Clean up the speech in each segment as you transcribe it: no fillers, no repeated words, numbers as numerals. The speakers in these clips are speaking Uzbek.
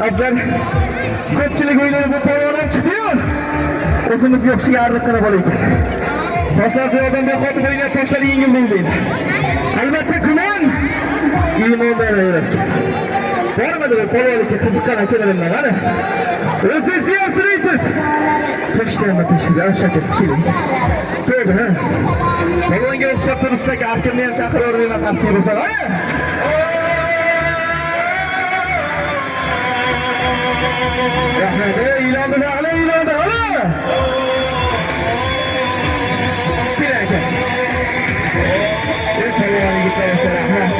Azlar ko'pchilik o'ylari bu payvondan chiqdi-yu. O'zimiz yo'qchiga arliqqina bo'laydi. Toshlar qo'ygan bexotib o'ynab toshlar yengil bo'lmaydi. Albatta gumon iymondan ayiradi. Bormadi bu payvonlikka qiziqqan akalarimlar mana. O'zingiz yaxshiraysiz. Toshlarni tashlaydi, shakasiz keling. To'g'ri, ha. Payvonga o'xshab turibsak, arkimni ham chaqiravermayman, qarshi bo'lsa. Rahmat, ilandı dağla. Bir aka. Selamünaleyküm gitmeyse rahmat.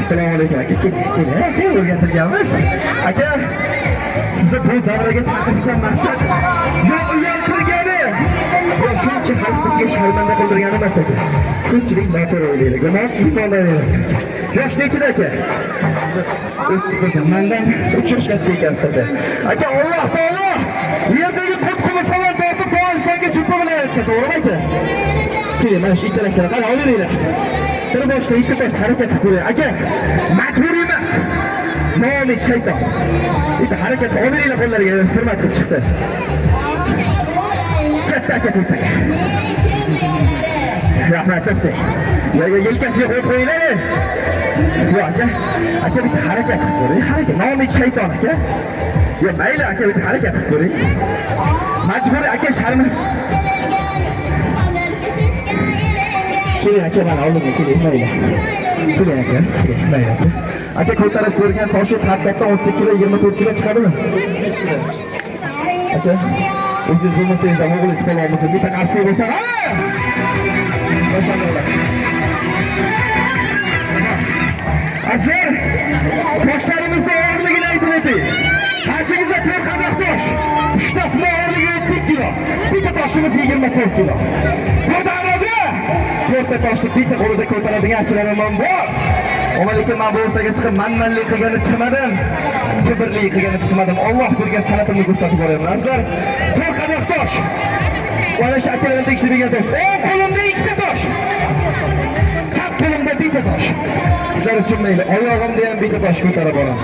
Selamünaleyküm aka. Kim o'rgatilganmiz? Aka, sizni bu davraga chaqirishdan maqsad yo uyaltirgani, yo shuncha xalqni sharmanda qildirgani emas aka. Ko'pchilik noto'g'ri o'ylaydi. Gumon ifondan yosh nechida aka? 30 mandan 3 yoshga ekansiz aka. Alloh taolo yerdagi qutqini savar tortib insonga jupa bilan aytdi, to'g'rimi aka? Keling, mana shu ikkalaksini qara olaveringlar. Bir boshda ikkita tosh harakat qilib ko'ring aka. Majburiy emas. Nomi shayton. Bitta harakat olaveringlar qo'llariga, hurmat qilib chiqdi. Katta aka tepaga. Rahmat tafti. Yelkasiga qo'yib qo'yinglar. Yo aka, bitta harakat qilib ko'ring. Harakat nomi shayton aka. Yo mayli aka, bitta harakat qilib ko'ring. Majburiy aka sharmi. Keling aka, mana oldimga keling, mayli. Keling aka, mayli aka. Aka ko'tarib ko'rgan toshingiz haqiqatdan 18 kilo, 24 kilo chiqadimi? Aka, o'zingiz bo'lmasangiz ham o'g'lingiz polvonimiz bitta qarshi bo'lsa, Azlar, toshlarimizni og'irligini aytib o'ting. Qarshingizda 4 qadoq tosh. Uchtasini og'irligi 32 kilo. Bitta toshimiz 24 kilo. Bu davrada 4 ta toshni bitta qo'lida ko'taradigan akalarim bor. Lekin men bu o'rtaga chiqib manmanlik qilgani chiqmadim. Kibrli qilgani chiqmadim. Alloh bergan san'atimni ko'rsatib boraman. Azlar, 4 qadoq tosh. Mana shu akalarim tekshirgan tosh. O'ng qo'limda 2 ta tosh. Chap qo'limda bitta tosh. Sizlar uchun mayli, oyog'imda ham bitta tosh ko'tarib boraman.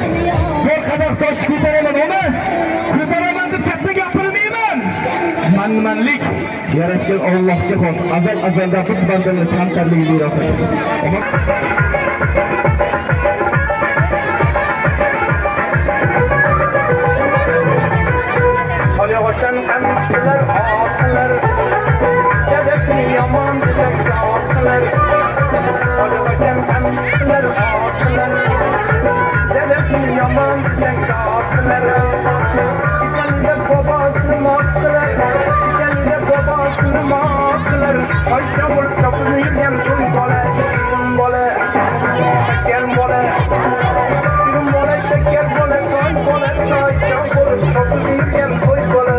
4 qadoq tosh ko'taraman, ko'taraman deb katta gapirmayman. Manmanlik yaratgan Allohga xos. Azaldan biz bandalar kamtarligi merosi. Yavaştan kamçılar ağlar, dedesini yaman desek dağıtlar. Yavaştan kamçılar ağlar, dedesini yaman desek dağıtlar. Çiçelinde babasını mattılar, çiçelinde babasını mattılar. Ay çabuk çapını yürüyen gün bole, şeker bole, kan bole, ay çabuk çapını yürüyen gün bole.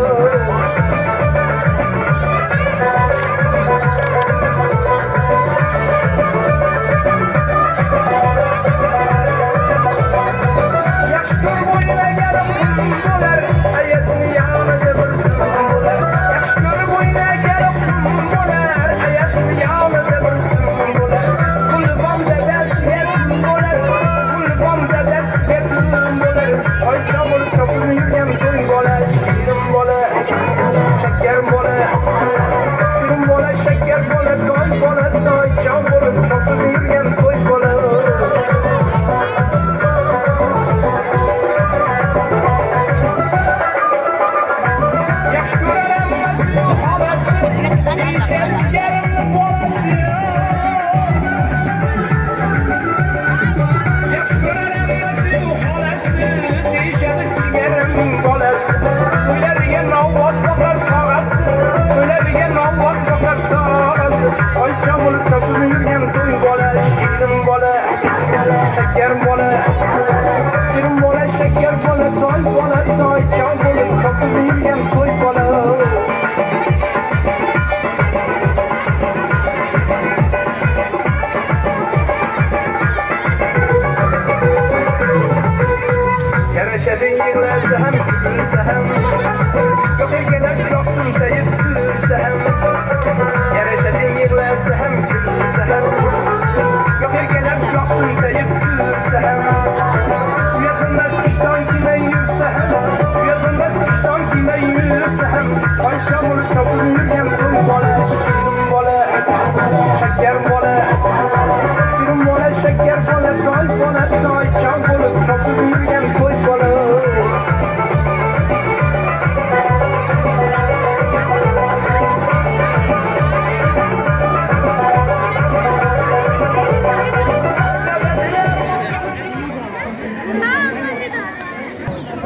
bola, şeker bola, şirin bola, şeker bola, toy bola, toy çal bola, çapı yürüyen toy bola. Yarışadı yığılırsa hem gülürse hem, yok ergeler yoktun deyip gülürse hem. Yarışadı yığılırsa hem gülürse hem, yok ergeler yoktun deyip gülürse hem. Uyadılmaz kuştan kime yürse hem, uyadılmaz kuştan kime yürse hem. Ay çamur çapur yürüyen toy bola, şirin bola, şeker bola, şirin bola, şeker bola, toy bola, toy çal bola, çapur yürüyen toy bola.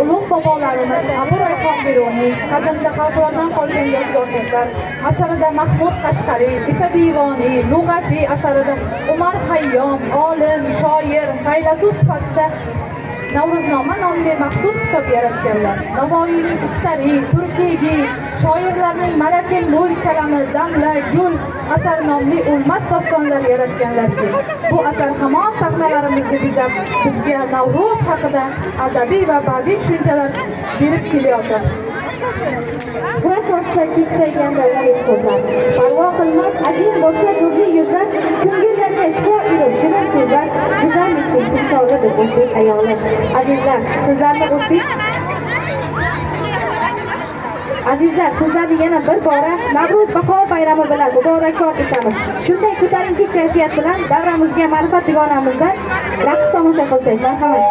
Ulug' bobolarimiz Abu Rayhon Beruniy qadimda xalqlardan qolgan yodgorliklar asarida Mahmud Qashqariy, Isa Divoniy, lug'atiy asarida Umar Xayyom, olim, shoir, faylasuf sifatida Navro'znoma nomli maxsus kitob yaratganlar. Navoiyning Ustari, Turkiy, shoirlarning Malakul Mulk kalami, Damla, Gul asar nomli o'lmas dostonlar yaratganlarki, bu asar hamon sahnalarimizni bezab, bizga Navro'z haqida adabiy va badiiy tushunchalar berib kelayotir. Va tortsa keksayganda laris ko'zlar, parvo qilmas ajin bo'lsa nurli yuzlar, ko'ngillarga shifo urib shirin so'zlar, go'zallikning timsolidir o'zbek ayoli. Azizlar, sizlarni yana bir bora Navro'z bahor bayrami bilan muborakbod etamiz. Shunday ko'tarinki kayfiyat bilan davramizga ma'rifat dugonamizdan raqs tomosha qilsak, marhamat.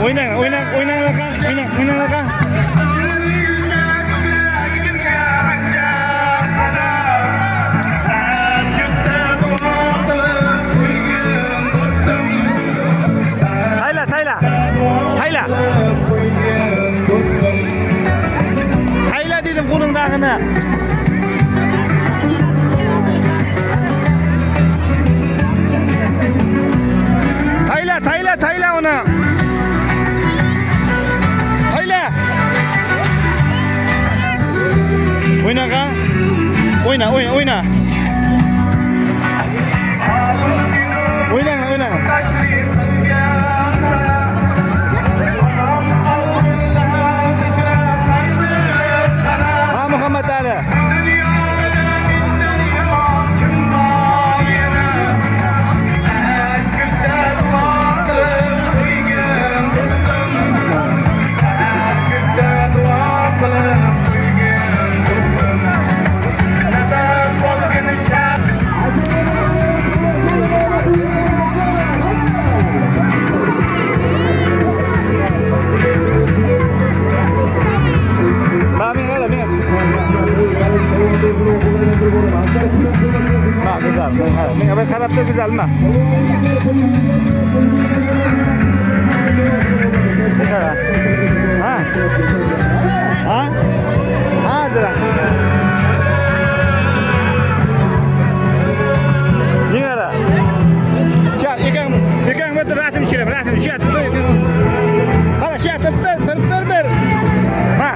Oynang Hakan. Tayla dedim qo'lingdagini. Tayla uni. Tayla. O'ynaga. O'yna. O'yna. Muhammad Ali. Güzel. Ben tarafta güzel mi? Ha, zira. Ne ara? Çak, ikan betul resim çirim. Şiat tutuyor. Kala şiat tutuyor bir. Ha.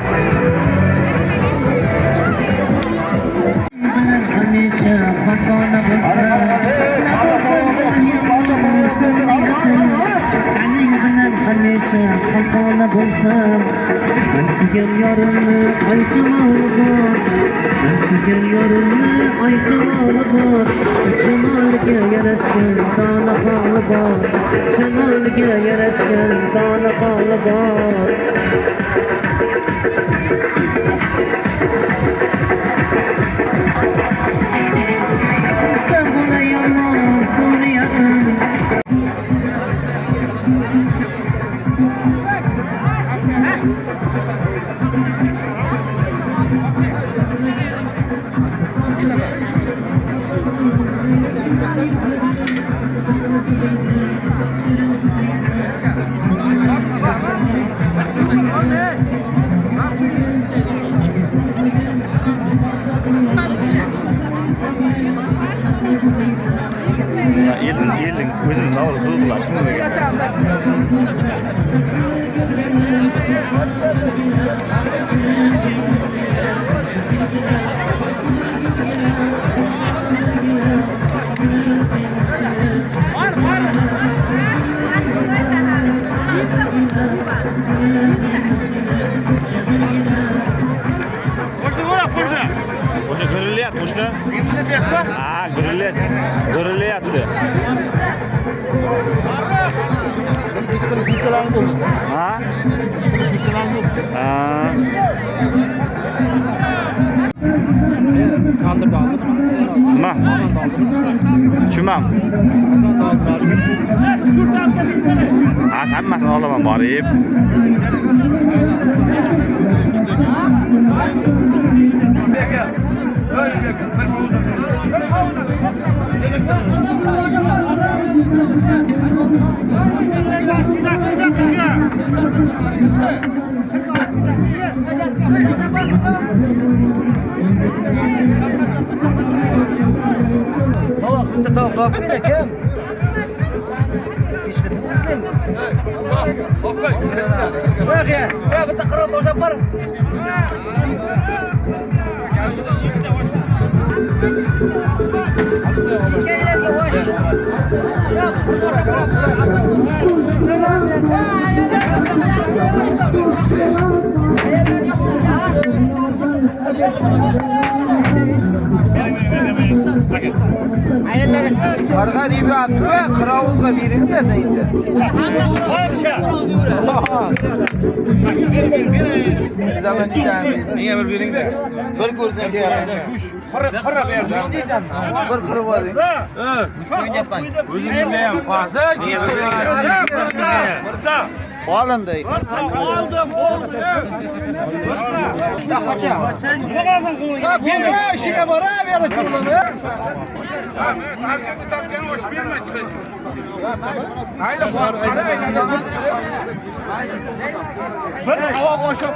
Hamisha xalqona bo'lsam, Ansigan yorimni aychimoli bor. Ansigan yorimni aychimoli bor. Shamolga yarashgan dona holi bor. Shamolga yarashgan dona holi bor. Sen buna yomon so'rayapsan. Yelдің өзіміздің ауыр қылғылар. Qo'shni gurilyapti, qo'shni. Ha, gurilyapti. Kechqurun kursalar bo'ldi. Ha? Kechqurun kursalar bo'ldi. Ha. Qandirda oldimi? Nima? Tushunmam. Ha, hammasini olaman borib. Tamam, bitta tavuk kerak ham. Ya bitta qirol to'shab bor. Qarg'a deyapti, qirovuzga beringizlar deydi. Menga bir beringda. Bir ko'rsang kerak. Qirq berdi. Ish deysanmi? Bir qirib oling. O'zingizni ham qarsak, Mirzo, Olindi. Oldim, bo'ldi. Ya hoca. Nima qilasan qo'lingga? İşine boraveradi chuvrindi. Ha, men tarbiya osh berma chiqasan. Hayla qara aylanadi. Bir qovoq oshib